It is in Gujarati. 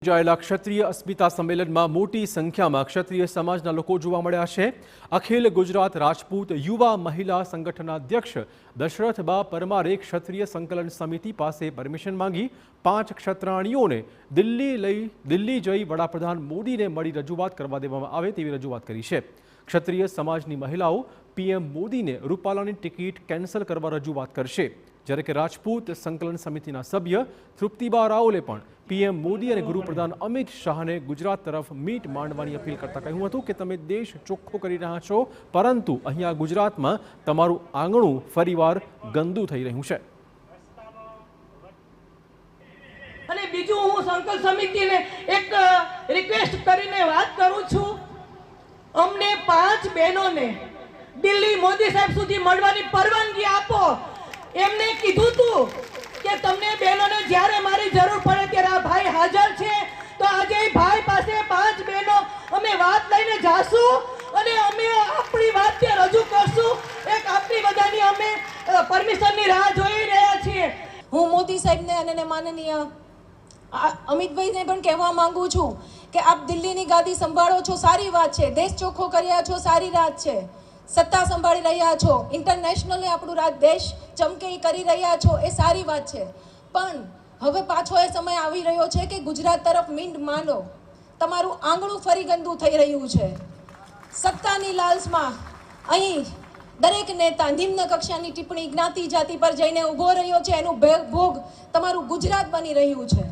યોજાયેલા ક્ષત્રિય અસ્મિતા સંમેલનમાં મોટી સંખ્યામાં ક્ષત્રિય સમાજના લોકો જોવા મળ્યા છે। અખિલ ગુજરાત રાજપૂત યુવા મહિલા સંગઠનના અધ્યક્ષ દશરથ બા પરમારે ક્ષત્રિય સંકલન સમિતિ પાસે પરમિશન માંગી 5 ક્ષત્રાણીઓને દિલ્હી જઈ વડાપ્રધાન મોદીને મળી રજૂઆત કરવા દેવામાં આવે તેવી રજૂઆત કરી છે। ક્ષત્રિય સમાજની મહિલાઓ પીએમ મોદીને રૂપાલાની ટિકિટ કેન્સલ કરવા રજૂઆત કરશે, જ્યારે કે રાજપૂત સંકલન સમિતિના સભ્ય તૃપ્તિબા રાઓલે પણ પીએમ મોદી અને ગૃહપ્રધાન અમિત શાહને ગુજરાત તરફ મીટ માંડવાની અપીલ કરતા કહ્યું હતું કે તમે દેશ ચોખ્ખો કરી રહ્યા છો, પરંતુ અહીંયા ગુજરાતમાં તમારું આંગણું ફરીવાર ગંદુ થઈ રહ્યું છે। અને બીજું હું સંકલ્પ સમિતિને એક રિક્વેસ્ટ કરીને વાત કરું છું, અમને 5 બહેનોને દિલ્હી મોદી સાહેબ સુધી મળવાની પરવાનગી આપો। એમને કીધું તું કે તમને બહેનોને જ્યારે મારી જરૂર પડે ત્યારે આ ભાઈ હાજર છે, તો આજે ભાઈ પાસે 5 બહેનો અમે વાત લઈને જાશું અને અમે આપણી વાત રજૂ કરશું। એક આપણી બધાની અમે પરમિશનની રાહ જોઈ રહ્યા છીએ। હું મોદી સાહેબને અને માનનીય અમિતભાઈને પણ કહેવા માંગુ છું કે આપ દિલ્હીની ગાદી સંભાળો છો, સારી વાત છે, દેશ ચોખ્ખો કર્યા છો, સારી વાત છે, સત્તા સંભાળી રહ્યા છો, ઇન્ટરનેશનલી આપણું દેશ ચમકે કરી રહ્યા છો, એ સારી વાત છે, પણ હવે પાછો એ સમય આવી રહ્યો છે કે ગુજરાત તરફ મીંડ માંડો, તમારું આંગણું ફરી ગંદુ થઈ રહ્યું છે। સત્તાની લાલચમાં અહીં દરેક નેતા નિમ્ન કક્ષાની ટિપ્પણી જ્ઞાતિ જાતિ પર જઈને ઊભો રહ્યો છે, એનું ભોગ તમારું ગુજરાત બની રહ્યું છે।